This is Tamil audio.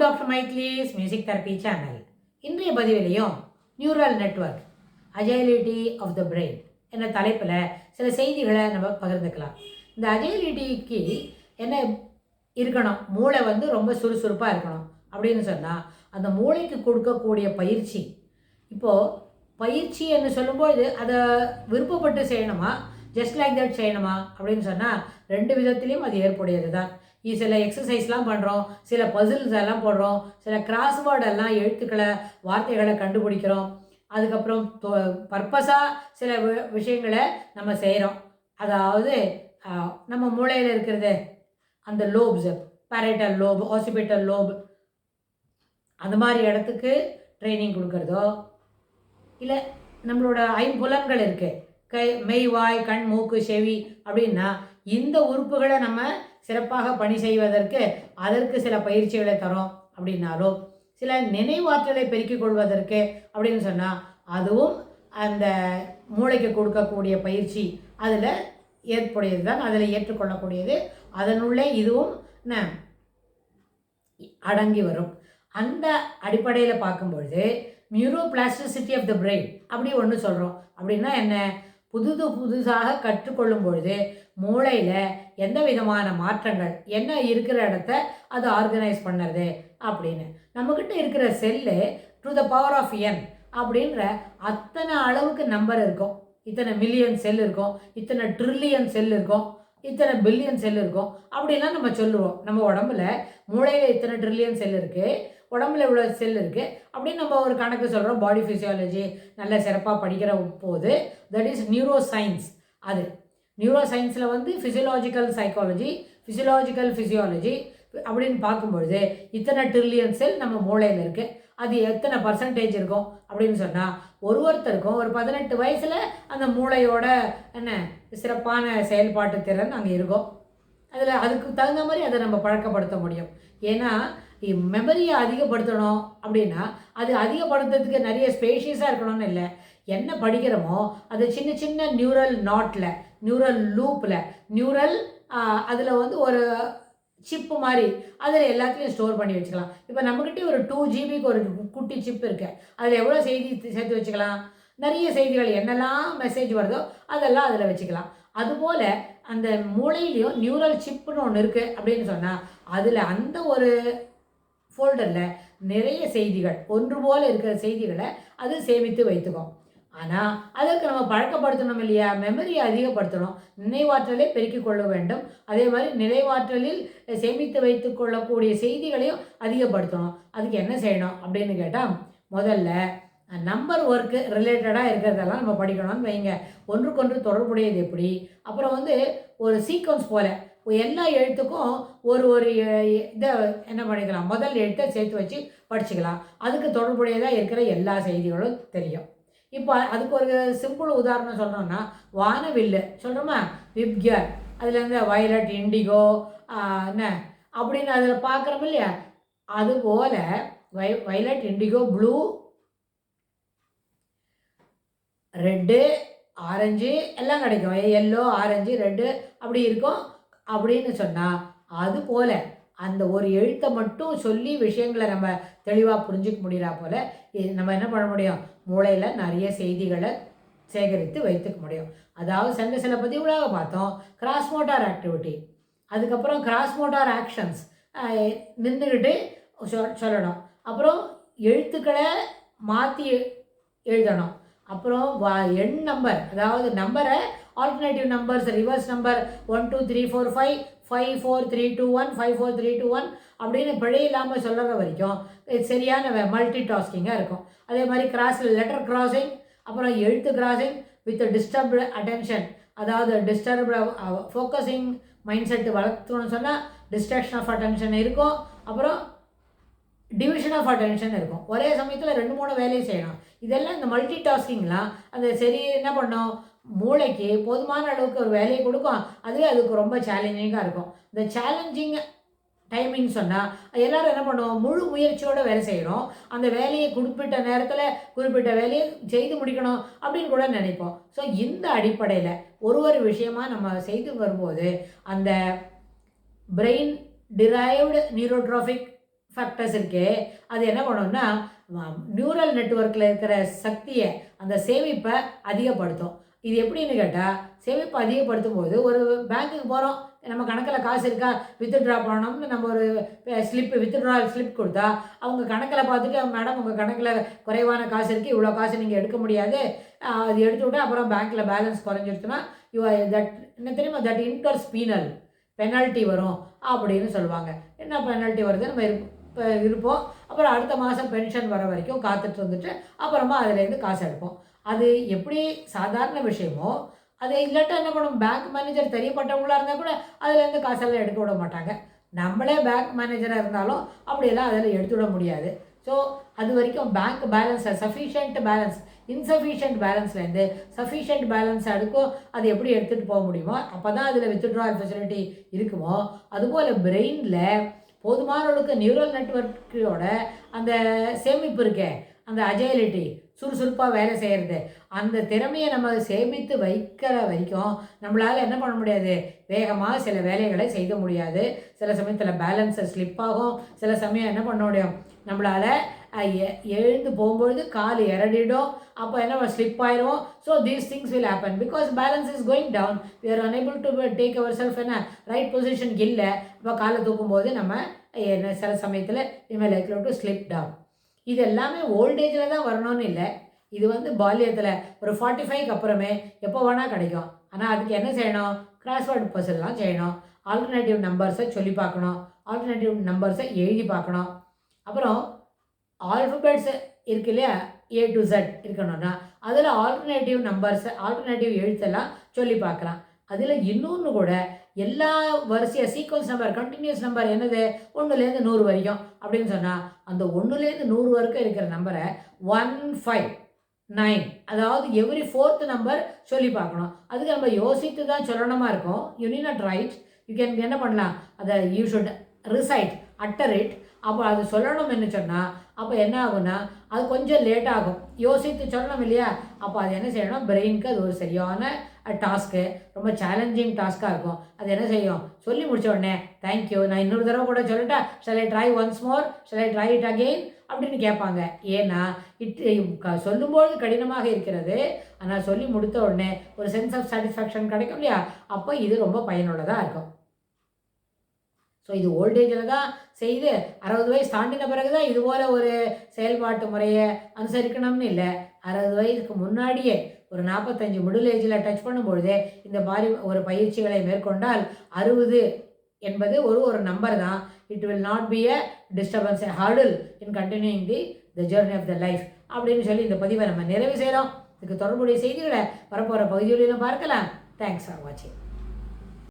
டாக்டர் மைத்லிஸ் மியூசிக் தெரப்பி சேனல். இன்றைய பதிவிலையும் neural network agility of the brain என்ற தலைப்பில் சில செய்திகளை நம்ம பகிர்ந்துக்கலாம். இந்த அஜைலிட்டிக்கு என்ன இருக்கணும், மூளை ரொம்ப சுறுசுறுப்பாக இருக்கணும் அப்படின்னு சொன்னால் அந்த மூளைக்கு கொடுக்கக்கூடிய பயிற்சி. இப்போது பயிற்சி என்று சொல்லும்போது அதை விருப்பப்பட்டு செய்யணுமா, ஜஸ்ட் லைக் தட் செய்யணுமா அப்படின்னு சொன்னால் ரெண்டு விதத்துலேயும் அது ஏற்புடையது தான். சில எக்ஸசைஸ்லாம் பண்ணுறோம், சில பசில்ஸ் எல்லாம் போடுறோம், சில கிராஸ்வேர்டெல்லாம் எழுத்துக்களை வார்த்தைகளை கண்டுபிடிக்கிறோம். அதுக்கப்புறம் பர்பஸாக சில விஷயங்களை நம்ம செய்கிறோம். அதாவது நம்ம மூளையில் இருக்கிறது அந்த லோப்ஸ், பேரேட்டல் லோப், ஆசிபிட்டல் லோப், அந்த மாதிரி இடத்துக்கு ட்ரைனிங் கொடுக்குறதோ, இல்லை நம்மளோட ஐம்புலன்கள் இருக்குது, மெய், வாய், கண், மூக்கு, செவி அப்படின்னா இந்த உறுப்புகளை நம்ம சிறப்பாக பணி செய்வதற்கு அதற்கு சில பயிற்சிகளை தரோம். அப்படின்னாலோ சில நினைவாற்றலை பெருக்கிக் கொள்வதற்கு அப்படின்னு சொன்னால் அதுவும் அந்த மூளைக்கு கொடுக்கக்கூடிய பயிற்சி அதில் ஏற்புடையது தான், அதில் ஏற்றுக்கொள்ளக்கூடியது. அதனுள்ளே இதுவும் அடங்கி வரும். அந்த அடிப்படையில் பார்க்கும்பொழுது நியூரோபிளாஸ்டிசிட்டி ஆஃப் த பிரெயின் அப்படி ஒன்று சொல்கிறோம். அப்படின்னா என்ன, புதுசாக கற்றுக்கொள்ளும் பொழுது மூளையில் எந்த விதமான மாற்றங்கள் என்ன இருக்கிற இடத்த அது ஆர்கனைஸ் பண்ணுறது அப்படின்னு. நம்மக்கிட்ட இருக்கிற cell to the power of n அப்படின்ற அத்தனை அளவுக்கு நம்பர் இருக்கும். இத்தனை மில்லியன் செல் இருக்கும், இத்தனை ட்ரில்லியன் செல் இருக்கும், இத்தனை பில்லியன் செல் இருக்கும் அப்படிலாம் நம்ம சொல்லுவோம். நம்ம உடம்புல மூளையில் இத்தனை ட்ரில்லியன் செல் இருக்குது, உடம்புல இவ்வளோ செல் இருக்குது அப்படின்னு நம்ம ஒரு கணக்கு சொல்கிறோம். பாடி ஃபிசியாலஜி நல்ல சிறப்பாக படிக்கிற போது தட் இஸ் நியூரோ சயின்ஸ். அது நியூரோ சயின்ஸில் ஃபிசியலாஜிக்கல் சைக்காலஜி, ஃபிசியலாஜிக்கல் ஃபிசியாலஜி அப்படின்னு பார்க்கும்பொழுது இத்தனை ட்ரில்லியன் செல் நம்ம மூளையில் இருக்குது. அது எத்தனை பர்சன்டேஜ் இருக்கும் அப்படின்னு சொன்னால் ஒருத்தருக்கும் ஒரு 18 வயசில் அந்த மூளையோட சிறப்பான செயல்பாட்டு திறன் அங்கே இருக்கும். அதுக்கு தகுந்த மாதிரி அதை நம்ம பழக்கப்படுத்த முடியும். ஏன்னா மெமரியை அதிகப்படுத்தணும் அப்படின்னா அது அதிகப்படுத்துறதுக்கு நிறைய ஸ்பேஷியஸாக இருக்கணும்னு இல்லை. என்ன படிக்கிறோமோ அது சின்ன சின்ன நியூரல் நாட்டில், நியூரல் லூப்பில், நியூரல் அதில் ஒரு சிப்பு மாதிரி அதில் எல்லாத்துலேயும் ஸ்டோர் பண்ணி வச்சுக்கலாம். இப்போ நம்மக்கிட்டே ஒரு 2 ஜிபிக்கு ஒரு குட்டி சிப் இருக்குது, அதில் எவ்வளோ செய்தி சேர்த்து வச்சுக்கலாம், நிறைய செய்திகள் என்னெல்லாம் மெசேஜ் வருதோ அதெல்லாம் அதில் வச்சுக்கலாம். அதுபோல் அந்த மூளையிலையும் நியூரல் சிப்புன்னு ஒன்று இருக்குது அப்படின்னு சொன்னால் அதில் அந்த ஒரு ஃபோல்டரில் நிறைய செய்திகள், ஒன்று போல் இருக்கிற செய்திகளை அது சேமித்து வைத்துக்கும். ஆனால் அதற்கு நம்ம பழக்கப்படுத்தணும் இல்லையா, மெமரியை அதிகப்படுத்தணும், நினைவாற்றலை பெருக்கிக் கொள்ள வேண்டும். அதே மாதிரி நினைவாற்றலில் சேமித்து வைத்து கொள்ளக்கூடிய செய்திகளையும் அதிகப்படுத்தணும். அதுக்கு என்ன செய்யணும் அப்படின்னு கேட்டால் முதல்ல நம்பர் ஒர்க்கு ரிலேட்டடாக இருக்கிறதெல்லாம் நம்ம படிக்கணும்னு வைங்க. ஒன்றுக்கொன்று தொடர்புடையது எப்படி, அப்புறம் ஒரு சீக்வன்ஸ் போல் எல்லா எழுத்துக்கும் ஒரு இதை என்ன பண்ணிக்கலாம், முதல் எழுத்தை சேர்த்து வச்சு படிச்சுக்கலாம். அதுக்கு தொடர்புடையதாக இருக்கிற எல்லா செய்திகளும் தெரியும். இப்போ அதுக்கு ஒரு சிம்பிள் உதாரணம் சொல்கிறோம்னா வானவில்லு சொல்கிறோமா, விப்கியர், அதுலேருந்து வயலட், இண்டிகோ என்ன அப்படின்னு அதில் பார்க்குறோம் இல்லையா. அதுபோல் violet, indigo, blue, red, orange எல்லாம் கிடைக்கும். எல்லோ, ஆரஞ்சு, ரெட்டு அப்படி இருக்கும். அப்படின்னு சொன்னால் அதுபோல் அந்த ஒரு எழுத்தை மட்டும் சொல்லி விஷயங்களை நம்ம தெளிவாக புரிஞ்சிக்க முடிகிறா போல் நம்ம என்ன பண்ண முடியும், மூளையில் நிறைய செய்திகளை சேகரித்து வைத்துக்க முடியும். அதாவது சென்ற சில பதிவுகளாக பார்த்தோம் கிராஸ் மோட்டார் ஆக்டிவிட்டி, அதுக்கப்புறம் கிராஸ் மோட்டார் ஆக்ஷன்ஸ், நின்றுக்கிட்டு சொல்லணும், அப்புறம் எழுத்துக்களை மாற்றி எழுதணும், அப்புறம் எண் நம்பர், அதாவது நம்பரை ஆல்டர்னேட்டிவ் நம்பர்ஸ், ரிவர்ஸ் நம்பர் 1 2 3 4 5 5 4 3 2 1 5 4 3 2 1 அப்படின்னு பிழை இல்லாமல் சொல்கிற வரைக்கும் சரியான மல்டி டாஸ்கிங்காக இருக்கும். அதே மாதிரி லெட்டர் கிராசிங், அப்புறம் எழுத்து கிராசிங் வித் டிஸ்டர்ப்டு அட்டென்ஷன், அதாவது டிஸ்டர்ப்டு ஃபோக்கஸிங் மைண்ட் செட்டு வளர்த்துணும்னு சொன்னால் டிஸ்ட்ராக்ஷன் ஆஃப் அட்டென்ஷன் இருக்கும், அப்புறம் டிவிஷன் ஆஃப் அட்டென்ஷன் இருக்கும். ஒரே சமயத்தில் 2-3 வேலையை செய்யணும். இதெல்லாம் இந்த மல்டி டாஸ்கிங்லாம் அந்த சரி என்ன பண்ணோம், மூளைக்கு போதுமான அளவுக்கு ஒரு வேலையை கொடுக்கும். அதுவே அதுக்கு ரொம்ப சேலஞ்சிங்காக இருக்கும். இந்த சேலஞ்சிங் டைமிங் சொன்னால் எல்லோரும் என்ன பண்ணுவோம், முழு முயற்சியோடு வேலை செய்கிறோம், அந்த வேலையை குறிப்பிட்ட நேரத்தில் குறிப்பிட்ட வேலையை செய்து முடிக்கணும் அப்படின்னு கூட நினைப்போம். ஸோ இந்த அடிப்படையில் ஒரு விஷயமாக நம்ம செய்து வரும்போது அந்த பிரெயின் டிரைவ்டு நியூரோட்ராஃபிக் ஃபேக்டர்ஸ் இருக்கே, அது என்ன பண்ணும்னா நியூரல் நெட்வொர்க்கில் இருக்கிற சக்தியை, அந்த சேமிப்பை அதிகப்படுத்தும். இது எப்படின்னு கேட்டால், சேமிப்பை அதிகப்படுத்தும் போது ஒரு பேங்க்குக்கு போகிறோம், நம்ம கணக்கில் காசு இருக்கா, வித்ட்ரா பண்ணணும்னு நம்ம ஒரு வித்ட்ரால் ஸ்லிப் கொடுத்தா, அவங்க கணக்கில் பார்த்துட்டு, மேடம் உங்கள் கணக்கில் குறைவான காசு இருக்குது, இவ்வளோ காசு நீங்கள் எடுக்க முடியாது, அது எடுத்து விட்டு அப்புறம் பேங்க்கில் பேலன்ஸ் குறைஞ்சிருச்சுன்னா தட் என்ன தெரியுமா, தட் இன்கர்ஸ் பீனல், பெனால்ட்டி வரும் அப்படின்னு சொல்லுவாங்க. என்ன பெனால்ட்டி வருது, நம்ம இருப்போம், அப்புறம் அடுத்த மாதம் பென்ஷன் வர வரைக்கும் காத்துட்டு இருந்துட்டு அப்புறமா அதுலேருந்து காசு எடுப்போம். அது எப்படி சாதாரண விஷயமோ, அது இல்லாட்டா என்ன பண்ணும், பேங்க் மேனேஜர் தெரியப்பட்டவங்களாக இருந்தால் கூட அதுலேருந்து காசெல்லாம் எடுக்க விட மாட்டாங்க. நம்மளே பேங்க் மேனேஜராக இருந்தாலும் அப்படியெல்லாம் அதில் எடுத்து விட முடியாது. ஸோ அது வரைக்கும் பேங்க் பேலன்ஸை சஃபிஷியன்ட் பேலன்ஸ், இன்சஃபிஷியன்ட் பேலன்ஸ்லேருந்து சஃபிஷியன்ட் பேலன்ஸ் அடுக்கும் அது எப்படி எடுத்துகிட்டு போக முடியுமோ அப்போ தான் அதில் வித்ட்ரால் ஃபெசிலிட்டி இருக்குமோ, அதுபோல் பிரெயினில் போதுமான அளவுக்கு நியூரல் நெட்வொர்க்கோட அந்த சேமிப்பு இருக்கே, அந்த அஜைலிட்டி, சுறுசுறுப்பாக வேலை செய்கிறது, அந்த திறமையை நம்ம சேமித்து வைக்கிற வரைக்கும் நம்மளால் என்ன பண்ண முடியாது, வேகமாக சில வேலைகளை செய்ய முடியாது. சில சமயத்தில் பேலன்ஸை ஸ்லிப் ஆகும், சில சமயம் என்ன பண்ண முடியும், நம்மளால் எழுந்து போகும்பொழுது கால் இறடிடும், அப்போ என்ன ஸ்லிப் ஆயிரும். So these things will happen because balance is going down, we are unable to take our self என்ன ரைட் பொசிஷனுக்கு இல்லை. இப்போ காலை தூக்கும்போது நம்ம என்ன சில சமயத்தில் இனிமேல் லைக்லி டு ஸ்லிப் டவுன். இது எல்லாமே ஓல்டேஜில் தான் வரணும்னு இல்லை, இது பால்யத்தில் ஒரு 45க்கு அப்புறமே எப்போ வேணால் கிடைக்கும். ஆனால் அதுக்கு என்ன செய்யணும், கிராஸ்வேர்டு பசில்லாம் செய்யணும், ஆல்டர்னேட்டிவ் நம்பர்ஸை சொல்லி பார்க்கணும், ஆல்டர்னேட்டிவ் நம்பர்ஸை எழுதி பார்க்கணும். அப்புறம் ஆல்ஃபபெட்ஸ் இருக்கு இல்லையா, A to Z இருக்கணும்னா அதில் ஆல்டர்னேட்டிவ் நம்பர்ஸ், ஆல்டர்னேட்டிவ் எழுத்தெல்லாம் சொல்லி பார்க்கலாம். அதில் இன்னொன்று கூட எல்லா வரிசையாக சீக்வன்ஸ் நம்பர், கண்டினியூஸ் நம்பர் என்னது 1லேருந்து 100 வரைக்கும் அப்படின்னு சொன்னால் அந்த 1லேருந்து 100 வரைக்கும் இருக்கிற நம்பரை 159, அதாவது எவ்ரி 4th நம்பர் சொல்லி பார்க்கணும். அதுக்கு நம்ம யோசித்து தான் சொல்லணுமா இருக்கும். You need not right, you can என்ன பண்ணலாம், அதை you should recite, utter it. அப்போ அது சொல்லணும்னு சொன்னால் அப்போ என்ன ஆகும்னா அது கொஞ்சம் லேட் ஆகும், யோசித்து சொல்லணும் இல்லையா. அப்போ அது என்ன செய்யணும், பிரெயினுக்கு அது ஒரு சரியான டாஸ்க்கு, ரொம்ப சேலஞ்சிங் டாஸ்க்காக இருக்கும். அது என்ன செய்யும், சொல்லி முடித்த உடனே தேங்க்யூ, நான் இன்னொரு தடவை கூட சொல்லட்டா, shall I try once more, shall I try it again அப்படின்னு கேட்பாங்க. ஏன்னா சொல்லும்போது கடினமாக இருக்கிறது, ஆனால் சொல்லி முடித்த உடனே ஒரு சென்ஸ் ஆஃப் சாட்டிஸ்ஃபேக்ஷன் கிடைக்கும் இல்லையா, அப்போ இது ரொம்ப பயனுள்ளதாக இருக்கும். ஸோ இது ஓல்டேஜில் தான் செய்து 60 வயசு தாண்டின பிறகு தான் இதுபோல் ஒரு செயல்பாட்டு முறையை அனுசரிக்கணும்னு இல்லை. 60 வயதுக்கு முன்னாடியே ஒரு 45 மிடில் ஏஜில் டச் பண்ணும்பொழுதே இந்த மாதிரி ஒரு பயிற்சிகளை மேற்கொண்டால் 60 என்பது ஒரு நம்பர் தான். It will not be a disturbance, a hurdle in continuing the journey of the life அப்படின்னு சொல்லி இந்த பதிவை நம்ம நிறைவு செய்கிறோம். இதுக்கு தொடர்புடைய செய்திகளை வரப்போகிற பகுதிகளிலும் பார்க்கலாம். தேங்க்ஸ் ஃபார் வாட்சிங்.